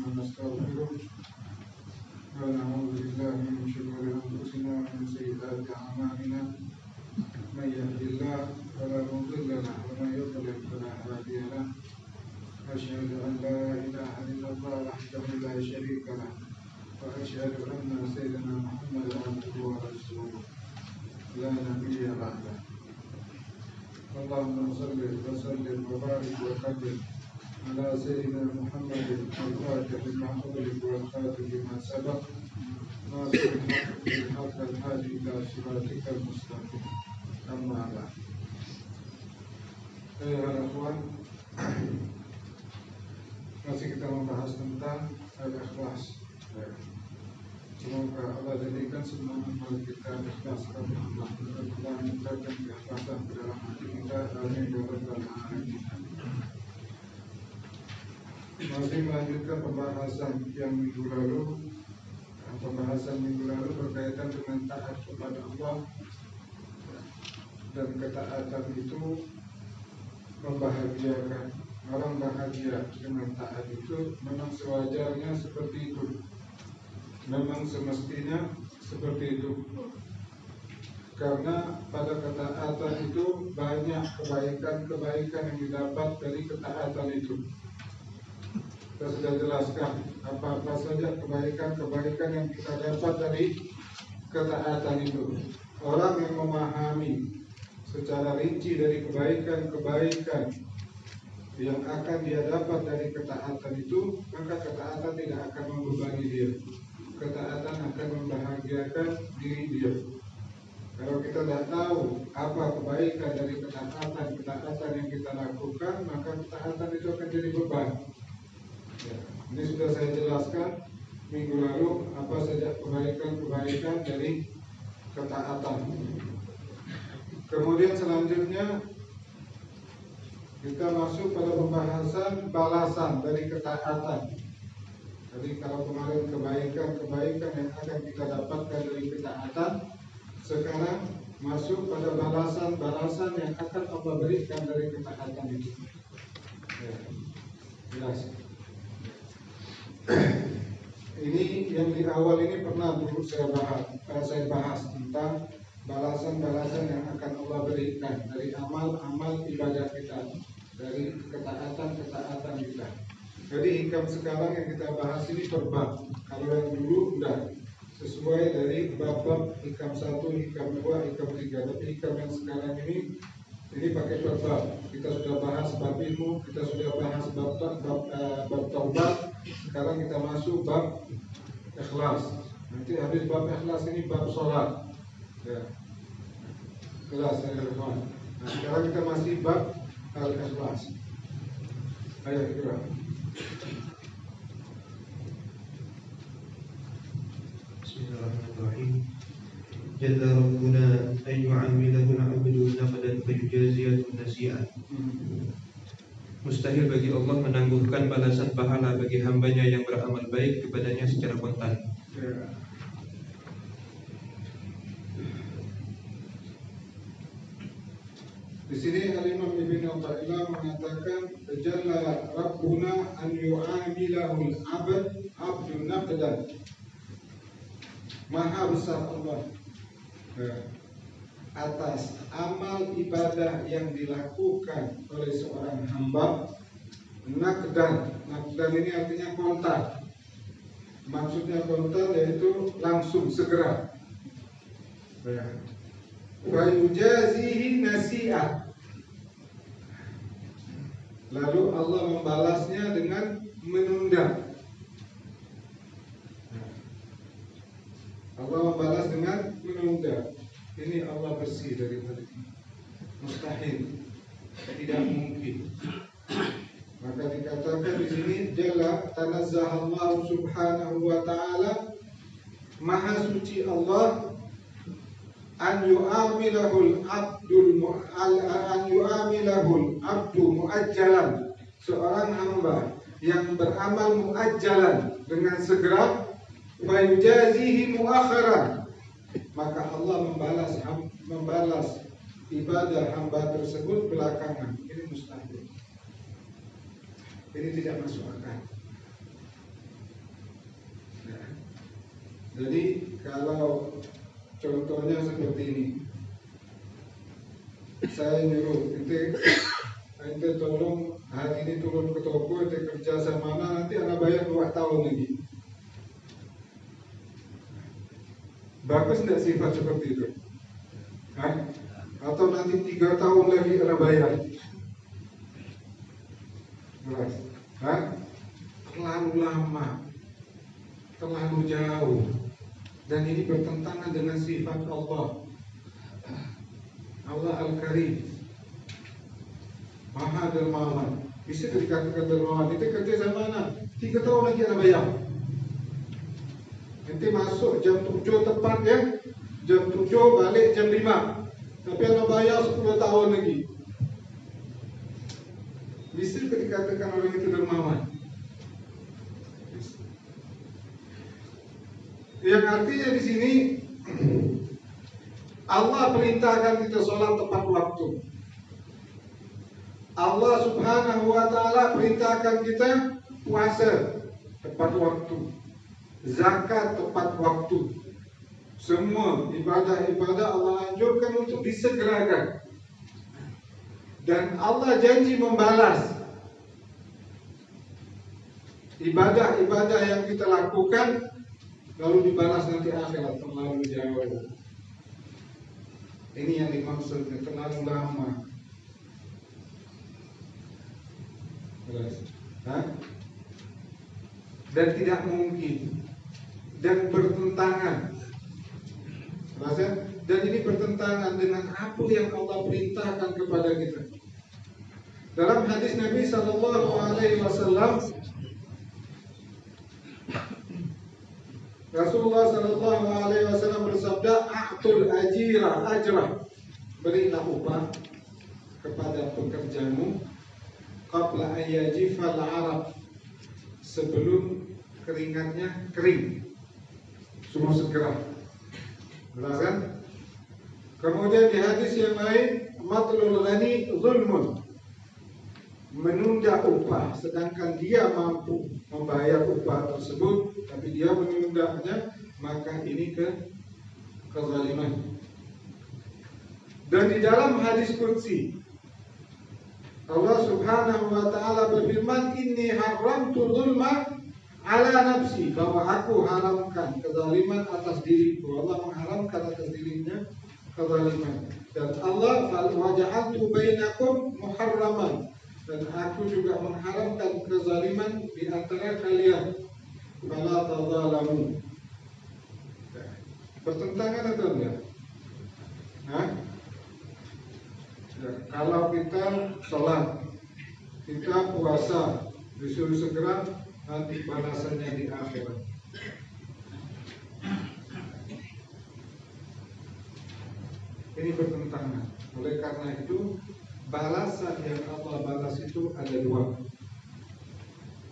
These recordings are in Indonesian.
ونستغفره ونعوذ بالله من شرور أنفسنا ومن سيئات أعمالنا من يهد الله فلا مضل له ومن يضلل فلا هادي له أشهد أن لا إله إلا الله وحده لا شريك له وأشهد أن سيدنا محمدا عبده ورسوله لا نبي بعده اللهم صل وسلم وبارك وكرم على سيدنا محمد الفاتح لما أغلق والخاتم لما سبق ناصر الحق بالحق الهادي إلى صراطك المستقيم أما بعد أيها الأخوان masih kita membahas tentang al-ikhlas. Semoga Allah jadikan semua amal kita ikhlas karena Allah mengucapkan keikhlasan ke dalam hati kita. Amin ya rabbal alamin. Masih melanjutkan pembahasan yang minggu lalu. Pembahasan minggu lalu berkaitan dengan taat kepada Allah, dan ketaatan itu membahagiakan. Orang bahagia dengan taat itu memang sewajarnya seperti itu, memang semestinya seperti itu. Karena pada ketaatan itu banyak kebaikan-kebaikan yang didapat dari ketaatan itu. Kita sudah jelaskan apa-apa saja kebaikan-kebaikan yang kita dapat dari ketaatan itu. Orang yang memahami secara rinci dari kebaikan-kebaikan yang akan dia dapat dari ketaatan itu, maka ketaatan tidak akan membebani dia. Ketaatan akan membahagiakan diri dia. Kalau kita tidak tahu apa kebaikan dari ketaatan yang kita lakukan, maka ketaatan itu akan jadi beban. Ya, ini sudah saya jelaskan minggu lalu apa saja kebaikan-kebaikan dari ketaatan. Kemudian selanjutnya kita masuk pada pembahasan balasan dari ketaatan. Jadi kalau kemarin kebaikan-kebaikan yang akan kita dapatkan dari ketaatan, sekarang masuk pada balasan-balasan yang akan Allah berikan dari ketaatan itu. Ya, jelas. Ini yang di awal ini pernah dulu saya bahas tentang balasan-balasan yang akan Allah berikan dari amal-amal ibadah kita, dari ketaatan kita. Jadi hikam sekarang yang kita bahas ini per bab. Kalau yang dulu udah sesuai dari bab-bab hikam 1, hikam 2, hikam 3. Tapi hikam yang sekarang ini pakai per bab. Kita sudah bahas bab ilmu, kita sudah bahas bab taubat. Sekarang kita masuk bab ikhlas. Nanti habis bab ikhlas ini bab sholat. Ya. Kelas ya teman. Nah, sekarang kita masih bab al-ikhlas. Ayo kita. Bismillahirrahmanirrahim. Jalla rabbuna an yu'amilahu al-'abdu naqdan fayujaziyatu nasi'an. Mustahil bagi Allah menangguhkan balasan pahala bagi hambanya yang beramal baik kepadanya secara kontan. Ya. Di sini Al-Imam Ibnu Athaillah mengatakan jalla rabbuna an yu'amilahu al-'abdu naqdan. Maha besar Allah atas amal ibadah yang dilakukan oleh seorang hamba naqdan. Naqdan ini artinya kontan. Maksudnya kontan yaitu langsung, segera. Wa yujazihi nasi'ah. Lalu Allah membalasnya dengan menunda. Allah membalas dengan menunda. Ini Allah bersih dari hal ini. Mustahil, tidak mungkin. Maka dikatakan di sini jalla tanazzahallahu subhanahu wa ta'ala, maha suci Allah, an yu'amilahul abdu mu'ajjalan, seorang hamba yang beramal mu'ajjalan dengan segera, wa yujazihi mu'akharan, maka Allah membalas ibadah hamba tersebut belakangan. Ini mustahil. Ini tidak masuk akal. Jadi kalau contohnya seperti ini, saya nyuruh ente tolong hari ini turun ke toko, ente kerja sama mana, nanti anak bayar 2 tahun lagi. Bagus tidak sifat seperti itu? Hah? Atau nanti 3 tahun lagi anak bayar? Beras. Hah? Terlalu lama, terlalu jauh, dan ini bertentangan dengan sifat Allah. Allah Al-Karim, Maha Dermawan. Bisa dikatakan dermawan. Itu kerja sama mana? 3 tahun lagi anak bayar. Nanti masuk jam 7 tepat ya, jam 7 balik jam 5, tapi anak bayar 10 tahun lagi. Bisa dikatakan orang itu dermawan? Yang artinya di sini Allah perintahkan kita sholat tepat waktu. Allah Subhanahu wa Ta'ala perintahkan kita puasa tepat waktu, zakat tepat waktu. Semua ibadah-ibadah Allah anjurkan untuk disegerakan. Dan Allah janji membalas ibadah-ibadah yang kita lakukan, lalu dibalas nanti akhirat. Terlalu jauh. Ini yang dimaksudnya terlalu lama. Dan tidak mungkin, dan bertentangan. Dan ini bertentangan dengan apa yang Allah perintahkan kepada kita. Dalam hadis Nabi SAW, Rasulullah SAW bersabda, "A'tul ajira ajrah." Berilah upah kepada pekerjamu qabla ayyajifal arab, sebelum keringatnya kering. Suruh segera. Jelas kan? Kemudian di hadis yang lain, matlul ghani zulmun. Menunda upah, sedangkan dia mampu membayar upah tersebut, tapi dia menundanya, maka ini kezaliman. Dan di dalam hadis qudsi, Allah Subhanahu wa Ta'ala berfirman, "Inni haramtu zulma ala nafsi," bahwa aku haramkan kezaliman atas diriku. Allah mengharamkan atas dirinya kezaliman. Dan Allah waja'altu bainakum muharraman, dan aku juga mengharamkan kezaliman di antara kalian. Fala tadzalamu. Bertentangan atau enggak? Hah? Ya, kalau kita sholat, kita puasa, disuruh segera, nanti balasannya di akhirat. Ini bertentangan. Oleh karena itu, balasan yang Allah balas itu ada 2.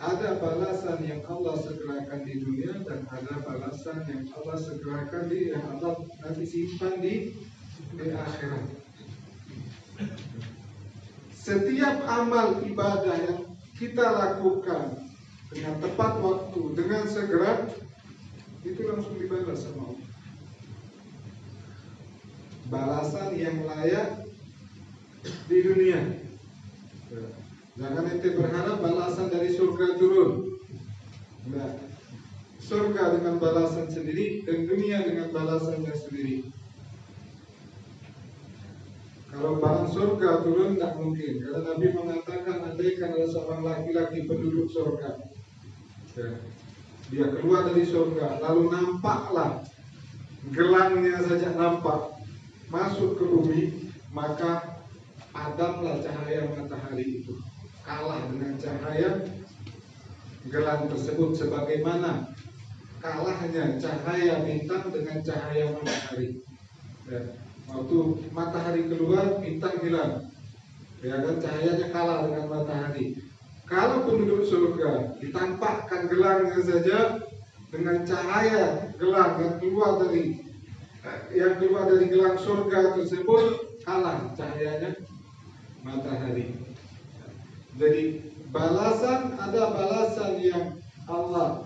Ada balasan yang Allah segerakan di dunia, dan ada balasan yang Allah segerakan yang Allah nanti simpan di akhirat. Setiap amal ibadah yang kita lakukan dengan tepat waktu, dengan segera, itu langsung dibalas sama Allah. Balasan yang layak di dunia. Jangan ente berharap balasan dari surga turun. Nah, surga dengan balasan sendiri, dan dunia dengan balasannya sendiri. Kalau barang surga turun tak mungkin, karena Nabi mengatakan andaikan ada seorang laki-laki penduduk surga, ya, dia keluar dari surga, lalu nampaklah gelangnya saja nampak masuk ke bumi, maka padamlah cahaya matahari itu, kalah dengan cahaya gelang tersebut, sebagaimana kalahnya cahaya bintang dengan cahaya matahari. Ya. Waktu matahari keluar, bintang hilang, ya kan, cahayanya kalah dengan matahari. Kalau penduduk surga ditampakkan gelangnya saja, dengan cahaya gelang yang keluar dari gelang surga tersebut, kalah cahayanya matahari. Jadi ada balasan yang Allah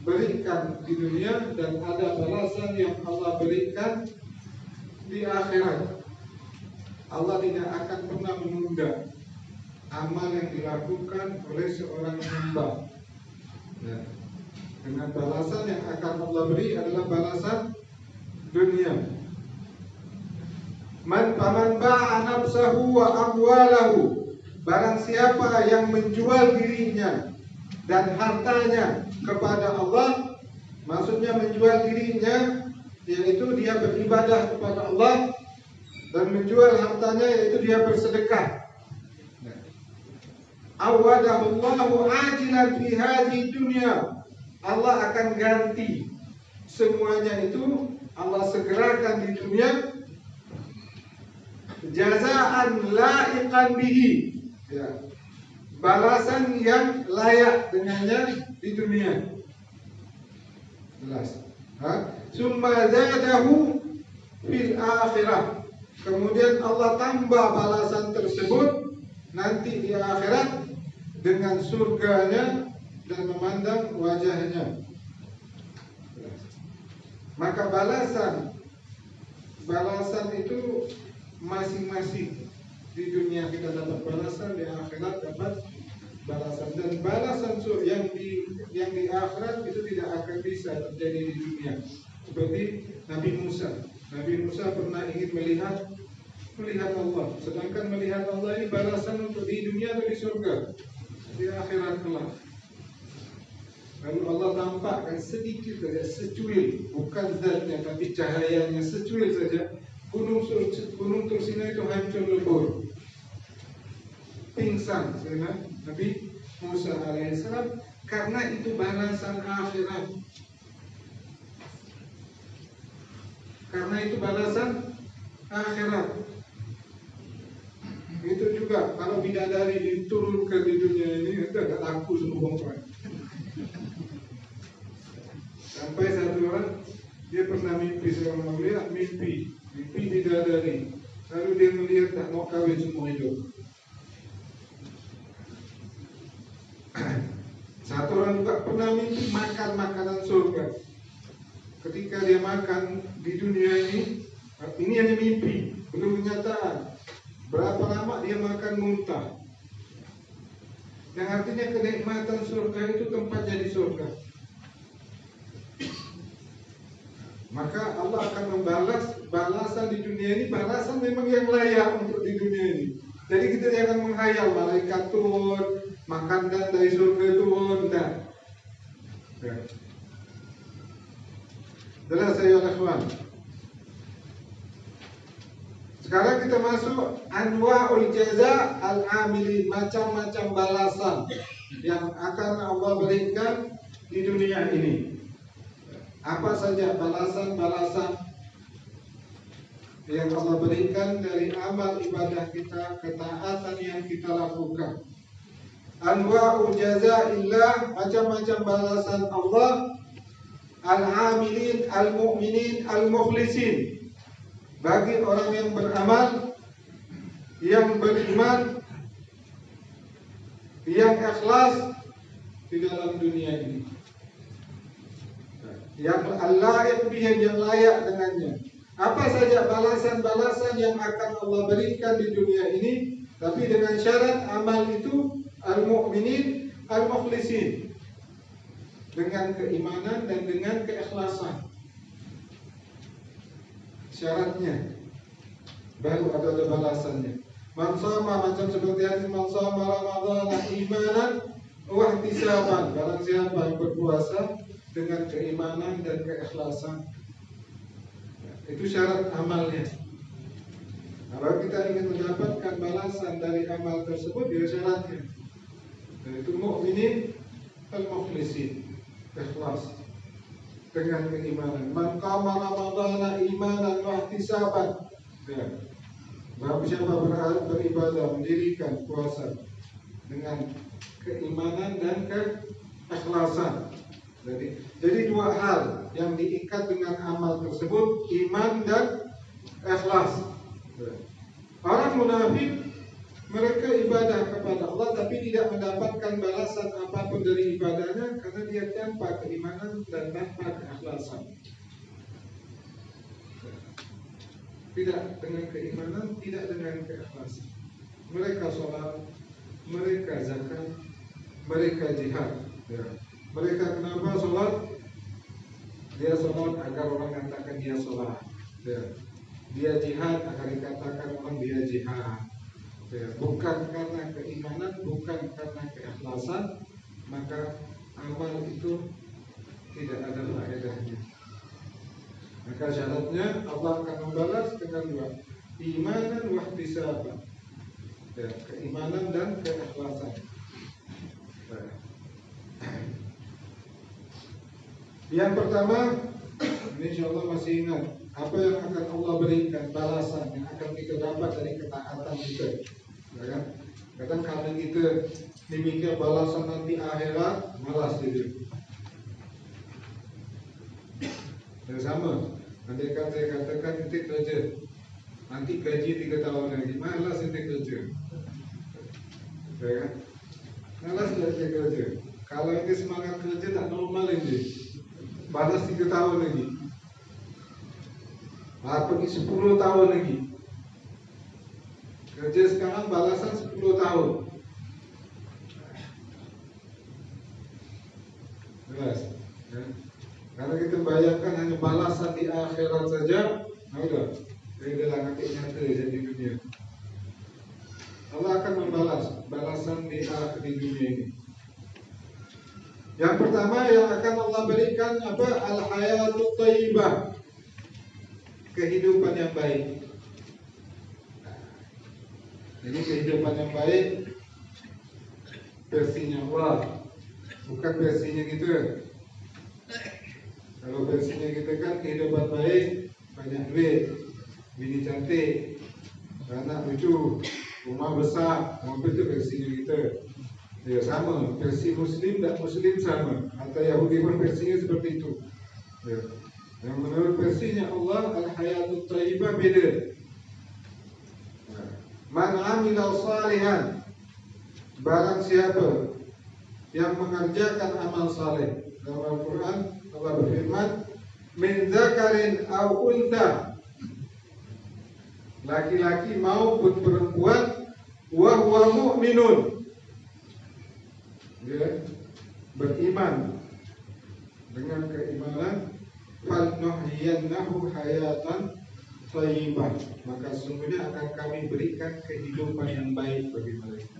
berikan di dunia dan ada balasan yang Allah berikan di akhirat. Allah tidak akan pernah menunda amal yang dilakukan oleh seorang hamba. Ya. Dengan balasan yang akan Allah beri adalah balasan dunia. Man ba'a nafsahu wa amwalahu, barang siapa yang menjual dirinya dan hartanya kepada Allah, maksudnya menjual dirinya yaitu dia beribadah kepada Allah, dan menjual hartanya yaitu dia bersedekah. Awadahullahu ajilan fi hadhihi dunya, Allah akan ganti semuanya itu, Allah segerakan di dunia, jazaan la'iqan bihi, ya, balasan yang layak dengannya di dunia. Jelas. Summa zadahu fil akhirah, kemudian Allah tambah balasan tersebut nanti di akhirat dengan surganya dan memandang wajahnya. Maka balasan itu masing-masing. Di dunia kita dapat balasan, di akhirat dapat balasan, dan balasan yang di akhirat itu tidak akan bisa terjadi di dunia. Seperti Nabi Musa pernah ingin melihat Allah, sedangkan melihat Allah ini balasan untuk di dunia atau di surga? Di akhirat kelak. Lalu Allah tampakkan sedikit saja, secuil, bukan zatnya tapi cahayanya, secuil saja. Gunung Tursina itu hancur lebur, pingsan Nabi Musa alaihissalam, karena itu balasan akhirat. Karena itu balasan akhirat. Itu juga kalau bidadari diturunkan di dunia ini, itu agak laku semua bongkar. Sampai satu orang, dia pernah mimpi, seorang melihat mimpi bidadari, lalu dia melihat tak mau kawin semua hidup. Satu orang juga pernah mimpi makan makanan surga. Ketika dia makan di dunia ini hanya mimpi, belum kenyataan. Berapa lama dia makan muntah. Yang artinya kenikmatan surga itu tempatnya di surga. Maka Allah akan membalas balasan di dunia ini, balasan memang yang layak untuk di dunia ini. Jadi kita jangan menghayal malaikat turun, makanan dari surga turun, tidak. Jelas ya ikhwan. Sekarang kita masuk anwa'ul jaza al-amilin, macam-macam balasan yang akan Allah berikan di dunia ini. Apa saja balasan-balasan yang Allah berikan dari amal ibadah kita, ketaatan yang kita lakukan. Anwa'u jazaillah, macam-macam balasan Allah, al-amilin, al-mu'minin, al-mukhlisin, bagi orang yang beramal, yang beriman, yang ikhlas di dalam dunia ini, yang al-la'iq bihi, yang layak dengannya. Apa saja balasan-balasan yang akan Allah berikan di dunia ini, tapi dengan syarat amal itu al-mu'minin, al-mukhlisin, dengan keimanan dan dengan keikhlasan. Syaratnya baru ada balasannya. Man shoma, macam seperti hadis man shoma Ramadhana imanan wa ihtisaban, barang siapa yang berpuasa dengan keimanan dan keikhlasan, itu syarat amalnya. Kalau kita ingin mendapatkan balasan dari amal tersebut, dia syaratnya, yaitu mu'minin al-mukhlisin, ikhlas dengan keimanan. Man qama ramadhana imanan wa ihtisaban, ya. Barang siapa beribadah, mendirikan puasa dengan keimanan dan keikhlasan. Jadi dua hal yang diikat dengan amal tersebut, iman dan ikhlas. Orang munafik mereka ibadah kepada Allah tapi tidak mendapatkan balasan apapun dari ibadahnya karena dia tanpa keimanan dan tanpa keikhlasan. Tidak dengan keimanan, tidak dengan keikhlasan. Mereka sholat, mereka zakat, mereka jihad. Ya. Mereka kenapa sholat? Dia sholat agar orang katakan dia sholat. Ya. Dia jihad agar dikatakan orang dia jihad. Ya. Bukan karena keimanan, bukan karena keikhlasan, maka amal itu tidak ada faedahnya. Maka syaratnya Allah akan membalas dengan dua, imanan wa ihtisaban. Ya, keimanan dan keikhlasan. Nah. Yang pertama, ini insyaallah masih ingat apa yang akan Allah berikan balasan yang akan kita dapat dari ketaatan kita. Ya kan? Kadang kalau kita dimikir balasan nanti akhirat, malas dia. Ya sama. Nanti kan saya katakan nanti kerja, nanti gaji 3 tahun lagi, malas nanti kerja. Ya kan? Malas nanti kerja. Kalau ini semangat kerja tak normal ini, balas 3 tahun lagi, pergi 10 tahun lagi. Kerja sekarang balasan 10 tahun. Jelas. Ya? Karena kita bayangkan hanya balasan di akhirat saja, nah udah, udah nanti nyata jadi dunia. Allah akan membalas balasan di dunia ini. Yang pertama yang akan Allah berikan apa? Al-hayatut thayyibah, kehidupan yang baik. Jadi kehidupan yang baik versinya Allah, bukan versinya kita. Kalau versinya kita kan kehidupan baik, banyak duit, bini cantik, anak lucu, rumah besar, mobil itu versinya kita. Ya sama, versi Muslim dan Muslim sama. Atau Yahudi pun versinya seperti itu. Ya. Yang menurut versinya Allah, al-hayatut thayyibah beda. Man amila salihan, barang siapa yang mengerjakan amal saleh. Dalam Al-Quran Allah berfirman, min dzakarin aw untha, laki-laki maupun perempuan, wa huwa mu'minun, ya, beriman dengan keimanan, fal nuhyiyannahu hayatan thayyibah, maka sungguhnya akan kami berikan kehidupan yang baik bagi mereka.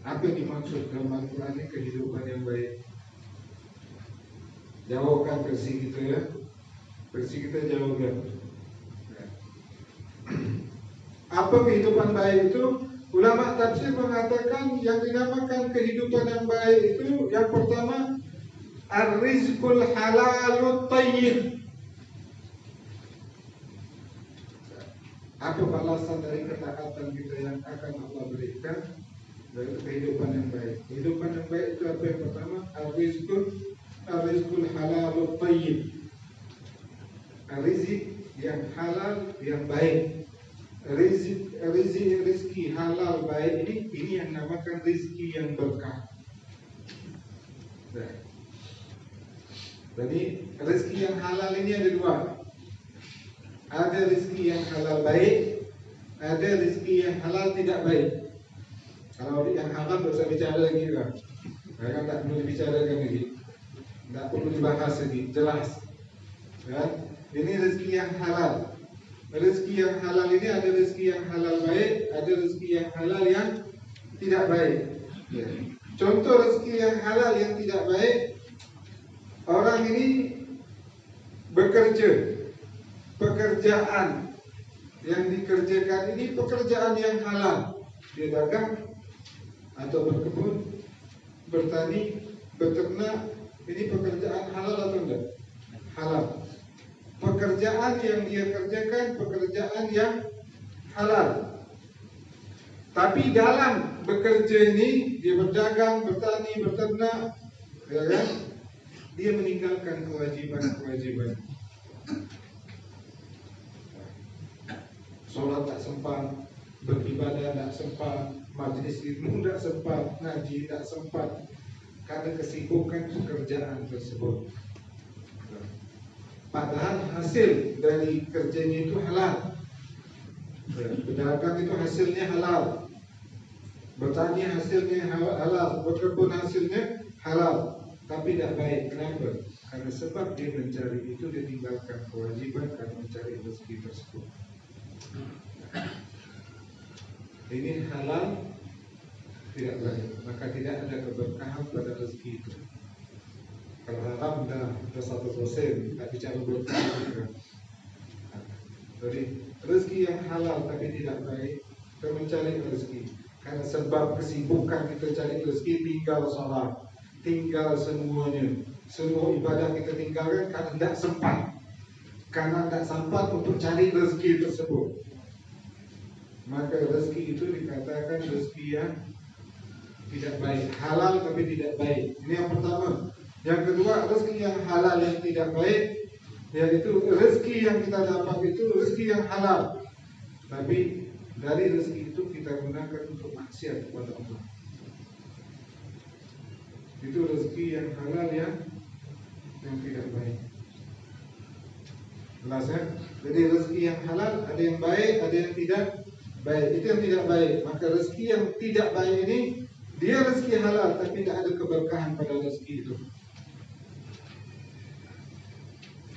Apa yang dimaksud dalam Al-Quran ini kehidupan yang baik? Jauhkan versi kita ya, versi kita jauhkan. Apa kehidupan baik itu? Ulama tafsir mengatakan yang dinamakan kehidupan yang baik itu yang pertama ar-rizqul halalut thayyib. Apa balasan dari ketaatan kita yang akan Allah berikan dari kehidupan yang baik? Kehidupan yang baik itu apa yang pertama? Ar-rizqul halalut thayyib. Rizki yang halal yang baik. Rizki halal baik ini yang namakan rizki yang berkah. Nah. Jadi rizki yang halal ini ada dua. Ada rizki yang halal baik, ada rizki yang halal tidak baik. Kalau yang halal tidak usah bicara lagi lah. Kan tak perlu dibicarakan lagi, tak perlu dibahas lagi, jelas. Ya? Ini rizki yang halal. Rezeki yang halal ini ada rezeki yang halal baik, ada rezeki yang halal yang tidak baik. Ya. Contoh rezeki yang halal yang tidak baik, orang ini bekerja, pekerjaan yang dikerjakan ini pekerjaan yang halal. Dia dagang atau berkebun, bertani, beternak, ini pekerjaan halal atau enggak? Halal. Pekerjaan yang dia kerjakan pekerjaan yang halal. Tapi dalam bekerja ini dia berdagang, bertani, beternak, ya kan? Dia meninggalkan kewajiban-kewajiban. Sholat tak sempat, beribadah tidak sempat, majlis ilmu tidak sempat, ngaji tidak sempat karena kesibukan pekerjaan tersebut. Padahal hasil dari kerjanya itu halal. Berdagang itu hasilnya halal, bertani hasilnya halal, berkebun hasilnya halal, tapi tidak baik. Kenapa? Karena sebab dia mencari itu, dia tinggalkan kewajiban karena mencari rezeki tersebut. Ini halal tidak baik, maka tidak ada keberkahan pada rezeki itu. Kalau haram dah 100%, tak bicara berkah. Jadi rezeki yang halal tapi tidak baik, kita mencari rezeki karena sebab kesibukan kita cari rezeki, tinggal sholat, tinggal semuanya, semua ibadah kita tinggalkan karena tidak sempat untuk cari rezeki tersebut. Maka rezeki itu dikatakan rezeki yang tidak baik, halal tapi tidak baik. Ini yang pertama. Yang kedua, rezeki yang halal yang tidak baik, yaitu rezeki yang kita dapat itu rezeki yang halal, tapi dari rezeki itu kita gunakan untuk maksiat kepada Allah. Itu rezeki yang halal yang tidak baik. Jelas ya? Jadi rezeki yang halal ada yang baik, ada yang tidak baik. Itu yang tidak baik. Maka rezeki yang tidak baik ini dia rezeki halal tapi tidak ada keberkahan pada rezeki itu.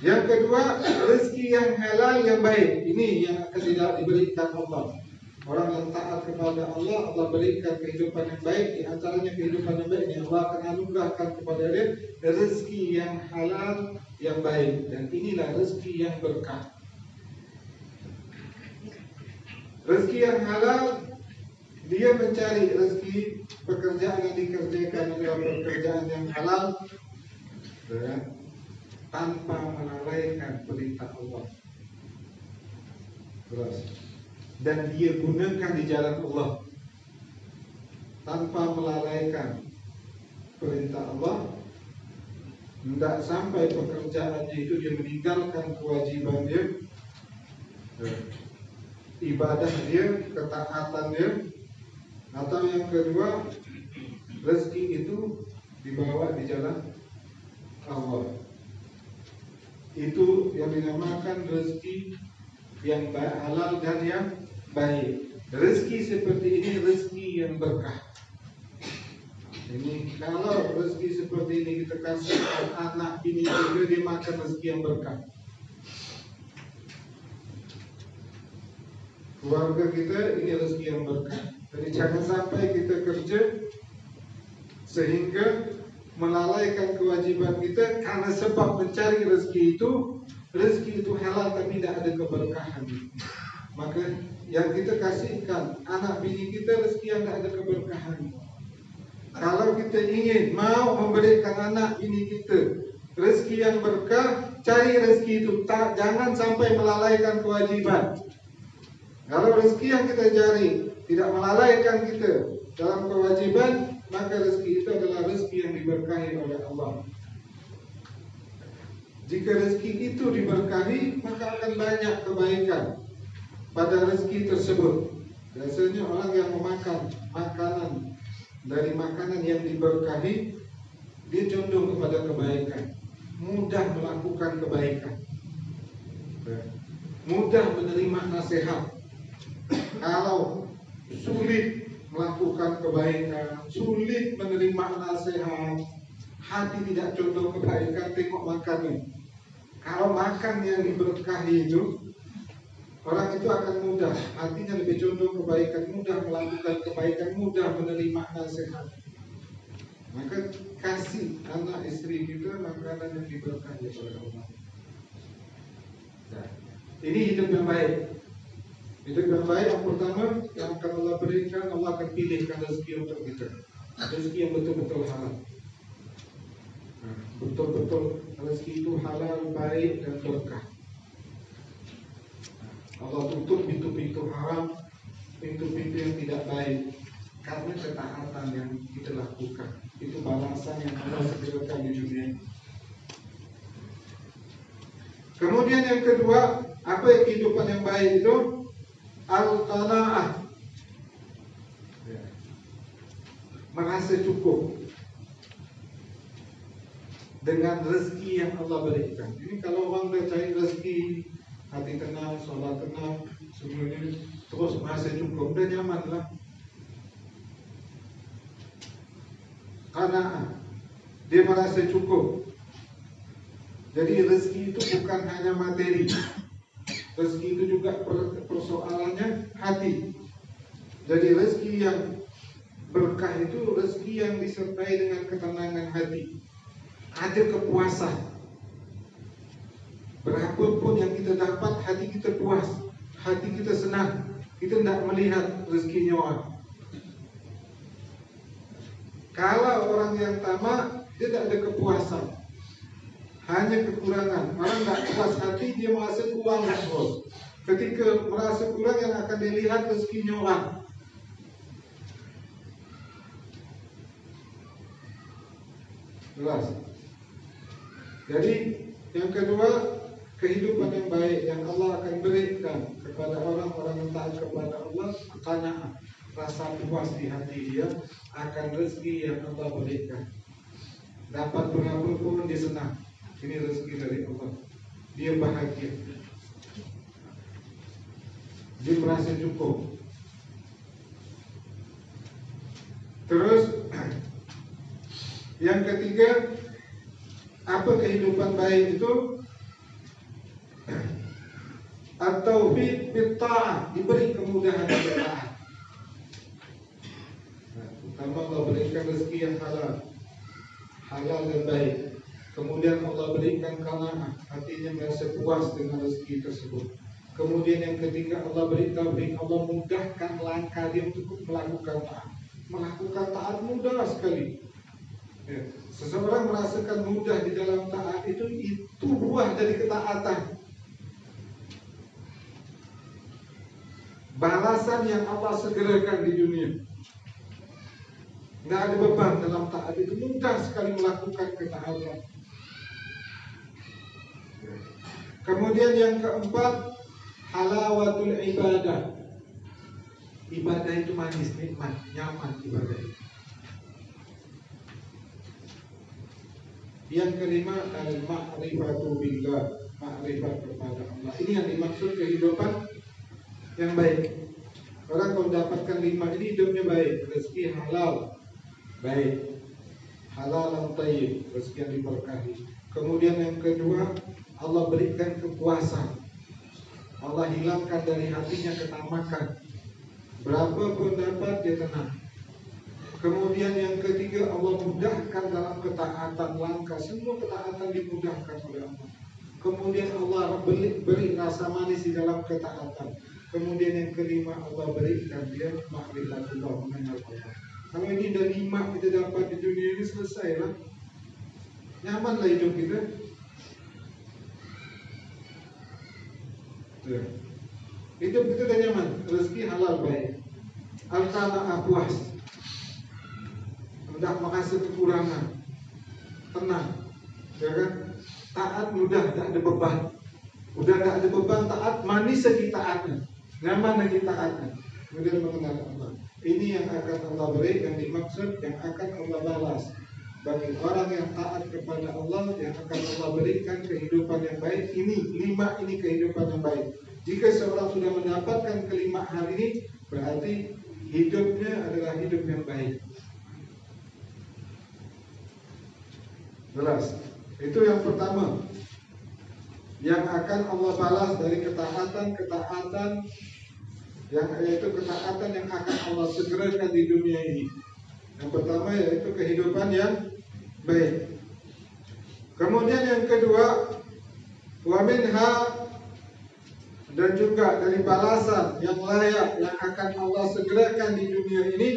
Yang kedua, rezeki yang halal yang baik. Ini yang akan tidak diberikan Allah. Orang yang taat kepada Allah, Allah berikan kehidupan yang baik. Di antaranya kehidupan yang baik yang Allah akan anugerahkan kepada dia rezeki yang halal yang baik. Dan inilah rezeki yang berkah. Rezeki yang halal, dia mencari rezeki, pekerjaan yang dikerjakan adalah pekerjaan yang halal, tanpa melalaikan perintah Allah. Terus, dan dia gunakan di jalan Allah tanpa melalaikan perintah Allah. Tidak sampai pekerjaannya itu dia meninggalkan kewajiban dia, ibadah dia, ketaatan dia. Atau yang kedua, rezeki itu dibawa di jalan Allah. Itu yang dinamakan rezeki yang halal dan yang baik. Rezeki seperti ini rezeki yang berkah. Ini kalau rezeki seperti ini kita kasih anak bini juga, dia makan rezeki yang berkah. Keluarga kita ini rezeki yang berkah. Jadi jangan sampai kita kerja sehingga melalaikan kewajiban kita karena sebab mencari rezeki itu halal tapi tidak ada keberkahan. Maka yang kita kasihkan anak bini kita rezeki yang tidak ada keberkahan. Kalau kita ingin mau memberikan anak bini kita rezeki yang berkah, cari rezeki itu, jangan sampai melalaikan kewajiban. Kalau rezeki yang kita cari tidak melalaikan kita dalam kewajiban, maka rezeki itu adalah rezeki yang diberkahi oleh Allah. Jika rezeki itu diberkahi, maka akan banyak kebaikan pada rezeki tersebut. Biasanya orang yang memakan makanan dari makanan yang diberkahi, dia condong kepada kebaikan, mudah melakukan kebaikan, mudah menerima nasihat. Kalau sulit melakukan kebaikan, sulit menerima nasihat, hati tidak condong kebaikan, tengok makannya. Kalau makan yang diberkahi itu, orang itu akan mudah, hatinya lebih condong kebaikan, mudah melakukan kebaikan, mudah menerima nasihat. Maka kasih anak istri kita makanan yang diberkahi oleh Allah. Nah, ini hidup yang baik. Hidup yang baik yang pertama yang akan Allah berikan, Allah akan pilihkan rezeki untuk kita. Rezeki yang betul-betul halal. Betul-betul rezeki itu halal, baik dan berkah. Allah tutup pintu-pintu haram, pintu-pintu yang tidak baik karena ketaatan yang kita lakukan. Itu balasan yang Allah sediakan di dunia. Kemudian yang kedua, apa kehidupan yang baik itu? Al-qanaah, merasa cukup dengan rezeki yang Allah berikan. Ini kalau orang udah cari rezeki, hati tenang, sholat tenang, semuanya terus merasa cukup, udah nyaman lah. Karena dia merasa cukup. Jadi rezeki itu bukan hanya materi, rezeki itu juga persoalannya hati. Jadi rezeki yang berkah itu rezeki yang disertai dengan ketenangan hati, ada kepuasan. Berapapun yang kita dapat, hati kita puas, hati kita senang. Kita tidak melihat rezekinya orang. Kalau orang yang tamak, dia tidak ada kepuasan, hanya kekurangan. Orang tidak puas hati, dia merasa kurang terus. Ketika merasa kurang, yang akan dilihat rezekinya orang. Jelas. Jadi yang kedua, kehidupan yang baik yang Allah akan berikan kepada orang-orang yang taat kepada Allah, qanaah, rasa puas di hati dia akan rezeki yang Allah berikan. Dapat berapapun dia senang, ini rezeki dari Allah. Dia bahagia, dia merasa cukup. Terus yang ketiga, apa kehidupan baik itu? At-taufiq bit-ta'ah, diberi kemudahan bertaat. Pertama Allah berikan rezeki yang halal dan baik. Kemudian Allah berikan qanaah, hatinya merasa puas dengan rezeki tersebut. Kemudian yang ketiga, Allah beri taufik, Allah mudahkan langkah dia untuk melakukan taat. Melakukan taat mudah sekali. Ya. Seseorang merasakan mudah di dalam taat itu buah dari ketaatan. Balasan yang Allah segerakan di dunia. Tidak ada beban dalam taat itu, mudah sekali melakukan ketaatan. Kemudian yang keempat, halawatul ibadah. Ibadah itu manis, nikmat, nyaman ibadah itu. Yang kelima, al-ma'rifatu billah, ma'rifat kepada Allah. Ini yang dimaksud kehidupan yang baik. Orang kalau mendapatkan 5 ini hidupnya baik, rezeki halal, baik, halal dan thayyib, rezeki yang diberkahi. Kemudian yang kedua, Allah berikan kepuasan. Allah hilangkan dari hatinya ketamakan. Berapapun dapat dia tenang. Kemudian yang ketiga, Allah mudahkan dalam ketaatan langkah. Semua ketaatan dimudahkan oleh Allah. Kemudian Allah beri rasa manis di dalam ketaatan. Kemudian yang kelima, Allah berikan dia ma'rifatullah, mengenal Allah. Kalau ini dari 5 kita dapat di dunia ini, selesai lah. Nyamanlah hidup kita. Ya. Hidup kita udah nyaman, rezeki halal baik. Al-qanaah, puas. Tidak merasa kekurangan, tenang, ya kan? Taat mudah, tidak ada beban. Udah tidak ada beban, taat manis lagi taatnya, nyaman lagi taatnya. Kemudian mengenal Allah. Ini yang akan Allah beri, yang dimaksud, yang akan Allah balas bagi orang yang taat kepada Allah, yang akan Allah berikan kehidupan yang baik. Ini 5 ini kehidupan yang baik. Jika seorang sudah mendapatkan kelima hal ini, berarti hidupnya adalah hidup yang baik. Jelas. Itu yang pertama, yang akan Allah balas dari ketaatan yang yaitu ketaatan yang akan Allah segerakan di dunia ini. Yang pertama yaitu kehidupan yang baik. Kemudian yang kedua, wa minha, dan juga dari balasan yang layak yang akan Allah segerakan di dunia ini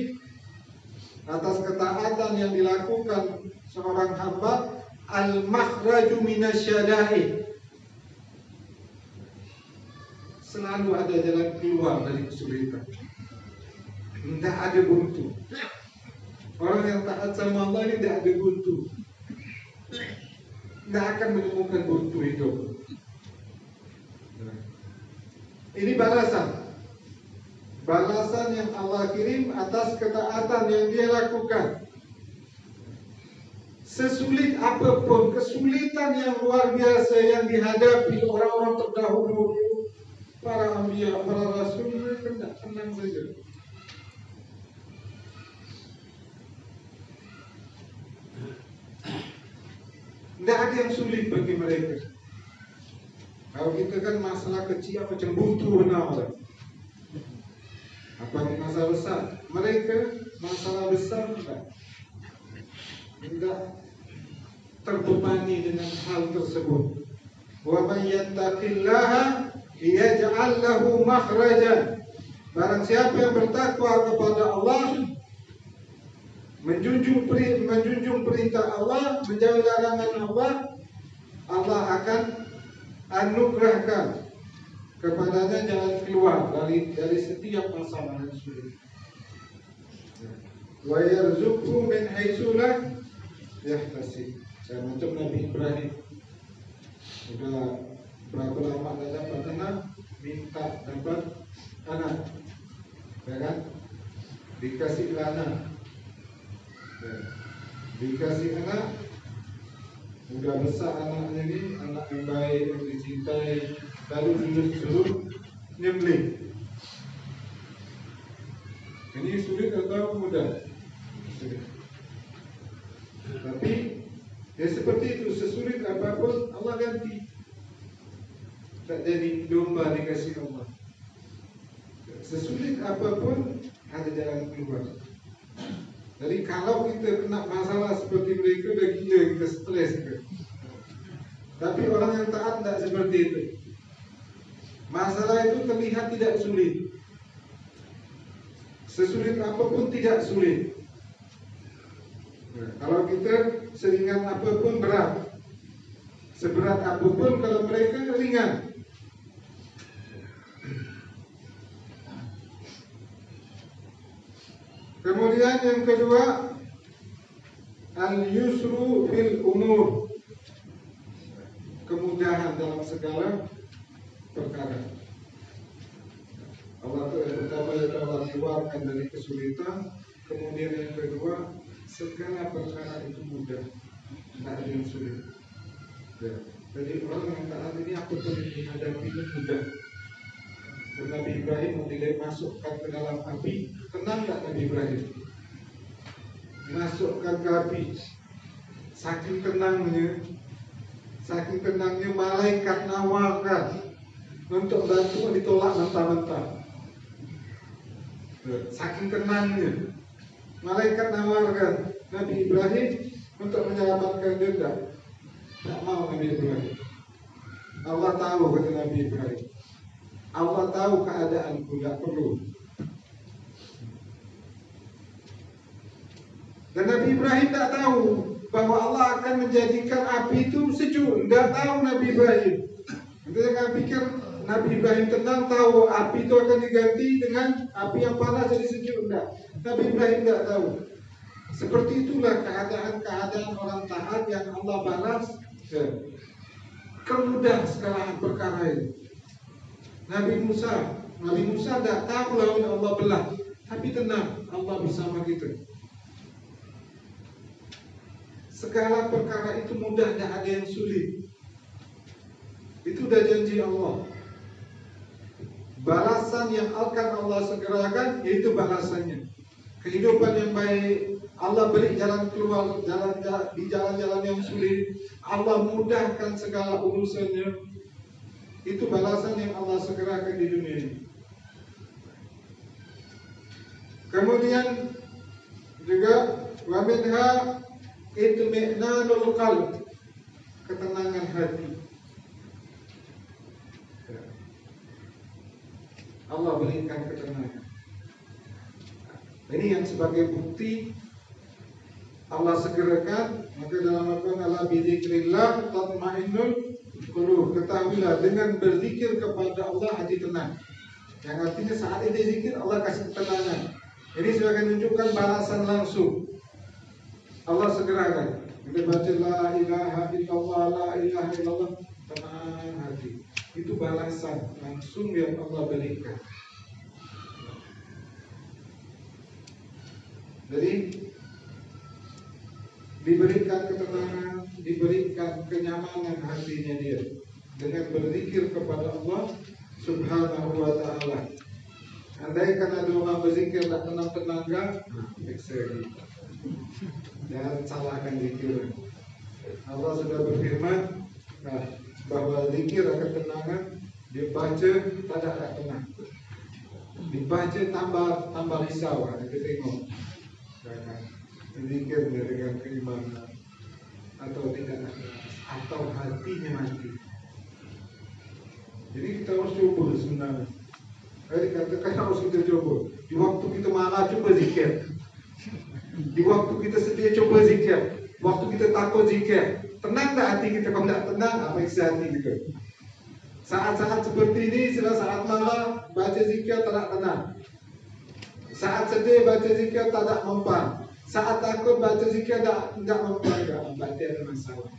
atas ketaatan yang dilakukan seorang hamba, al-makhraju minasyada'id. Selalu ada jalan keluar dari kesulitan. Tidak ada buntu. Orang yang taat sama Allah ini tidak ada buntu. Tidak akan menemukan buntu hidup. Ini balasan balasan yang Allah kirim atas ketaatan yang dia lakukan. Sesulit apapun, kesulitan yang luar biasa yang dihadapi orang-orang terdahulu, para anbiya, para rasul, mereka tidak tenang saja. Tidak ada yang sulit bagi mereka. Kalau kita kan masalah kecil macam butuh benar. Apa masalah besar? Mereka masalah besar tidak terbebani dengan hal tersebut. Wa may yattaqillaha yaj'al lahu makhrajan. Barang siapa yang bertakwa kepada Allah, menjunjung perintah Allah, menjauhi larangan Allah, Allah akan anugerahkan kepadanya jalan keluar dari setiap masalah yang sulit. Wa yarzuqhu min haitsu la yahtasib. Saya macam Nabi Ibrahim. Sudah berapa lama dah dapat anak, minta dapat anak, ya kan? Dikasih anak, ya. Dikasih anak, udah besar anaknya ini, anak yang baik, yang dicintai, lalu disuruh nyembelih. Ini sulit atau mudah? Sulit. Tapi ya seperti itu, sesulit apapun Allah ganti. Tak jadi domba dikasih Allah. Sesulit apapun ada jalan keluar. Jadi kalau kita kena masalah seperti mereka, dah gila, kita stres ke. Tapi orang yang taat tidak seperti itu. Masalah itu terlihat tidak sulit. Sesulit apapun tidak sulit. Nah, kalau kita seringan apapun berat, seberat apapun kalau mereka ringan. Kemudian yang kedua, al-yusru fil umur, kemudahan dalam segala perkara. Allah itu yang pertama yang Allah keluarkan dari kesulitan. Kemudian yang kedua, segala perkara itu mudah, tidak ada yang sulit. Ya. Jadi orang yang taat ini apapun yang dihadapinya mudah. Dan Nabi Ibrahim mau dimasukkan ke dalam api, tenang tak Nabi Ibrahim? Masukkan ke api, saking tenangnya malaikat nawarkan untuk bantu, ditolak mentah-mentah. Saking tenangnya malaikat nawarkan Nabi Ibrahim untuk menyelamatkan dia, tak mau Nabi Ibrahim. Allah tahu, kata Nabi Ibrahim, Allah tahu keadaanku, tidak perlu. Dan Nabi Ibrahim tak tahu bahwa Allah akan menjadikan api itu sejuk. Tidak tahu Nabi Ibrahim. Kita jangan pikir Nabi Ibrahim tenang, tahu api itu akan diganti dengan api yang panas jadi sejuk. Tidak. Nabi Ibrahim tidak tahu. Seperti itulah keadaan orang taat yang Allah balas. Kemudah segala perkara itu. Nabi Musa tidak tahu laut Allah belah, tapi tenang, Allah bersama kita. Segala perkara itu mudah, tidak ada yang sulit. Itu sudah janji Allah. Balasan yang akan Allah segerakan, yaitu balasannya. Kehidupan yang baik, Allah beri jalan keluar, di jalan-jalan yang sulit. Allah mudahkan segala urusannya. Itu balasan yang Allah segerakan di dunia ini. Kemudian juga wa minha itmi'nanul qalb, ketenangan hati. Allah berikan ketenangan. Ini yang sebagai bukti Allah segerakan. Maka dalam Al-Quran, ala bidzikrillah tatma'innul qulub. Ketahuilah, dengan berzikir kepada Allah hati tenang. Yang artinya saat ini zikir Allah kasih ketenangan. Ini sebagai menunjukkan balasan langsung. Allah segerakan. Kita baca la ilaha illallah, la ilaha illallah, tenang hati. Itu balasan langsung yang Allah berikan. Jadi diberikan ketenangan, diberikan kenyamanan hatinya dia dengan berzikir kepada Allah Subhanahu wa Ta'ala. Andai kan ada orang berzikir tak tenang-tenang kan, jangan salahkan zikir. Allah sudah berfirman bahwa zikir akan ketenangan, dibaca tak ada tenang, dibaca tambah risau. Kita tengok zikirnya dengan keimanan atau tidak, atau hatinya mati. Jadi kita harus coba sebenarnya. Dikatakan harus kita coba. Di waktu kita marah coba zikir. Di waktu kita sedih coba zikir. Waktu kita takut zikir. Tenang tak hati kita? Kalau tidak tenang, apa isi hati kita? Saat-saat seperti ini, saat marah baca zikir tak tenang. Saat sedih baca zikir tak mempan. Saat takut baca zikir tak mempan. Berarti ada masalah.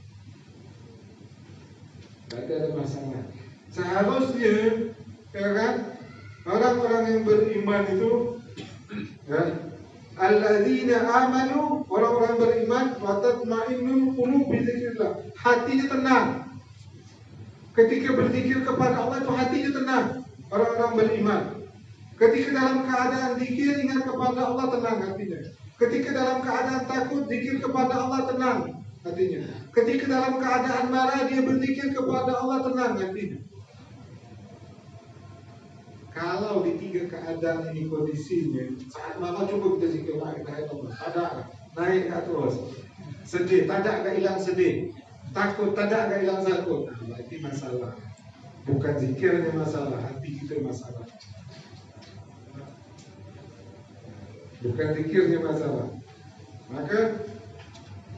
Berarti ada masalah. Seharusnya, ya kan, orang-orang yang beriman itu, ya, alladzina amanu, orang-orang beriman, wa tatma'innul qulub bi dzikrillah. Hatinya tenang. Ketika berzikir kepada Allah itu hatinya tenang. Orang-orang beriman. Ketika dalam keadaan zikir ingat kepada Allah, tenang hatinya. Ketika dalam keadaan takut zikir kepada Allah, tenang hatinya. Ketika dalam keadaan marah dia berzikir kepada Allah, tenang hatinya. Kalau di tiga keadaan ini kondisinya, saat marah coba kita zikir la ilaha illallah, ada naik terus. Sedih, tak ada hilang sedih. Takut, tak ada hilang takut. Nah, berarti masalah. Bukan zikirnya masalah, hati kita masalah. Bukan zikirnya masalah. Maka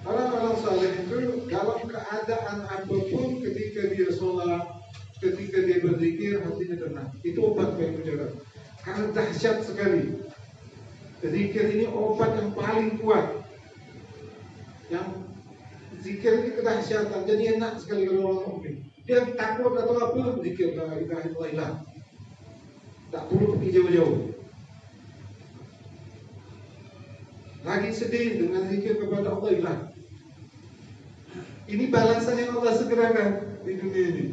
orang-orang saleh itu dalam keadaan apapun, ketika dia sholat, ketika dia berzikir, hatinya tenang. Itu obat bagi saudara. Karena dahsyat sekali. Zikir ini obat yang paling kuat. Yang zikir ini kedahsyatan. Jadi enak sekali kalau orang mukmin. Dia takut atau apa, zikir la ilaha illallah. Tak perlu pergi jauh-jauh. Lagi sedih dengan zikir kepada Allah hilang. Ini balasan yang Allah segerakan di dunia ini.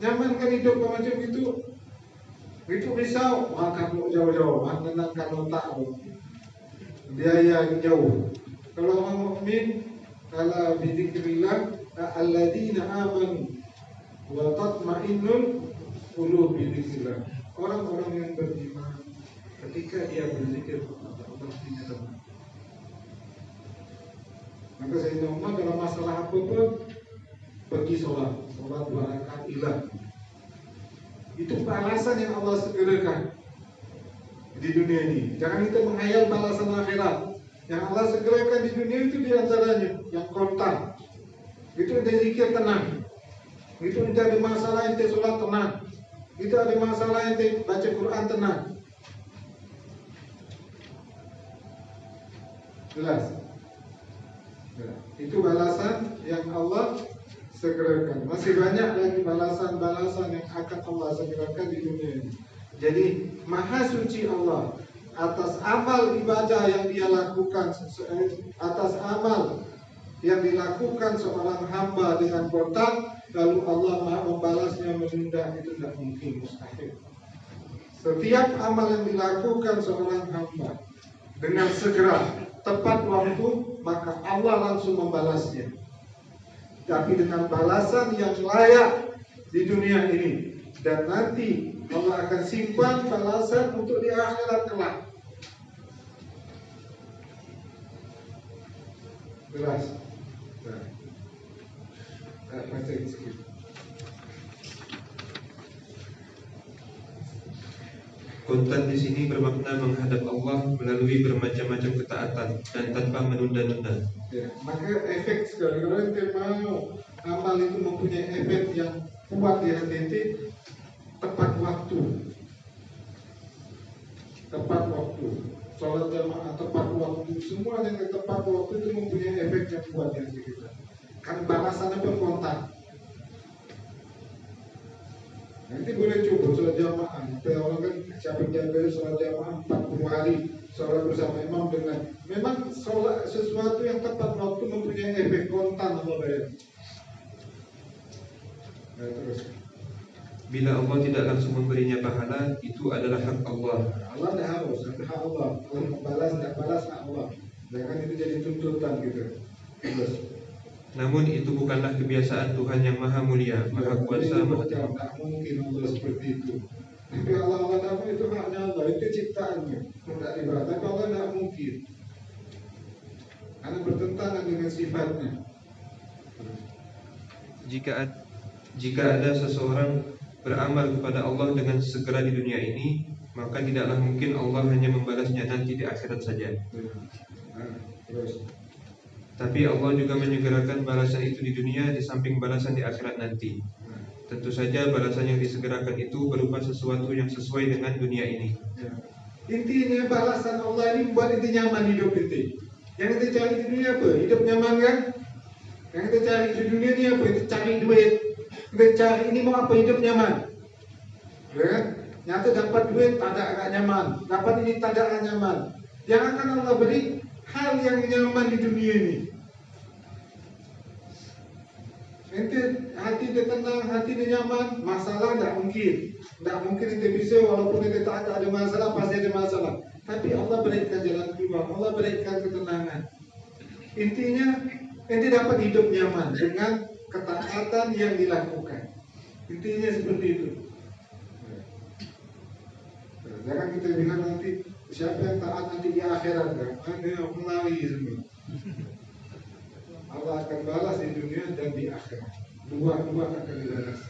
Nyamankan hidup macam itu. Itu risau, maka jauh-jauh, menenangkan otak. Biaya jauh. Kalau orang mukmin, ala bidzikrillah alladzina amanu wa tatma'innul qulub bidzikrillah. Orang-orang yang beriman ketika dia berzikir kepada Allah tidak tenang. Maka Sayyidina Umar dalam masalah apapun pergi sholat 2 rakaat hilang. Itu balasan yang Allah segerakan di dunia ini. Jangan kita menghayal balasan akhirat. Yang Allah segerakan di dunia itu diantaranya yang kontak. Itu ada zikir tenang. Itu ada masalah yang sholat tenang. Itu ada masalah yang baca Quran tenang. Jelas. Itu balasan yang Allah segerakan. Masih banyak lagi balasan-balasan yang akan Allah segerakan di dunia ini. Jadi maha suci Allah atas amal ibadah yang dia lakukan, atas amal yang dilakukan seorang hamba dengan kontak, lalu Allah maha membalasnya menunda, itu tidak mungkin, mustahil. Setiap amal yang dilakukan seorang hamba dengan segera, tepat waktu, maka Allah langsung membalasnya. Tapi dengan balasan yang layak di dunia ini. Dan nanti Allah akan simpan balasan untuk di akhirat kelak. Jelas? Nah, baca sedikit. Kontan di sini bermakna menghadap Allah melalui bermacam-macam ketaatan dan tanpa menunda-nunda. Ya, maka efek sekali kalau kita mau amal itu mempunyai efek yang kuat di hati, tepat waktu, sholat jamaah tepat waktu, semua yang tepat waktu itu mempunyai efek yang kuat di hati kita. Kan balasannya pun kontak. Nanti boleh coba sholat jamaah. Orang kan siapa jaga sholat jamaah 40 hari sholat bersama imam dengan memang sholat sesuatu yang tepat waktu mempunyai efek kontan Allah bayar. Nah, terus Bila Allah tidak langsung memberinya pahala, itu adalah hak Allah. Allah tidak harus, ada hak Allah. Allah membalas, tidak balas hak Allah. Jangan itu jadi tuntutan gitu. Terus Namun itu bukanlah kebiasaan Tuhan yang maha mulia, maha kuasa, maha tidak mungkin Allah seperti itu. Tapi Allah tahu itu haknya Allah, itu ciptaannya. Tidak dibalas, tapi Allah tidak mungkin. Karena bertentangan dengan sifatnya. Jika ada seseorang beramal kepada Allah dengan segera di dunia ini, maka tidaklah mungkin Allah hanya membalasnya nanti di akhirat saja. Nah, terus Tapi Allah juga menyegerakan balasan itu di dunia di samping balasan di akhirat nanti. Tentu saja balasan yang disegerakan itu berupa sesuatu yang sesuai dengan dunia ini. ya. Intinya balasan Allah ini membuat inti nyaman hidup inti. Yang kita cari di dunia apa? Hidup nyaman kan? Yang kita cari di dunia ini apa? Kita cari duit. Kita cari ini mau apa? Hidup nyaman. Ya kan? Nyata dapat duit tak ada agak nyaman. Dapat ini tak ada agak nyaman. Yang akan Allah beri hal yang nyaman di dunia ini. Ente hati dia tenang, hati dia nyaman, masalah tidak mungkin. Tidak mungkin ente bisa walaupun ente tak ada masalah, pasti ada masalah. Tapi Allah berikan jalan keluar, Allah berikan ketenangan. Intinya ente dapat hidup nyaman dengan ketaatan yang dilakukan. Intinya seperti itu. Jangan kita bilang nanti siapa yang taat nanti di akhirat kan? Ada melalui semua. Allah akan balas di dunia dan di akhirat. Dua-dua akan dibalas.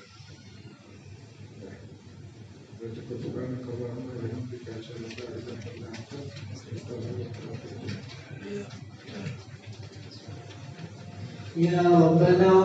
Bercukupan kewajiban yang dikasih oleh Allah. Ya Rabbana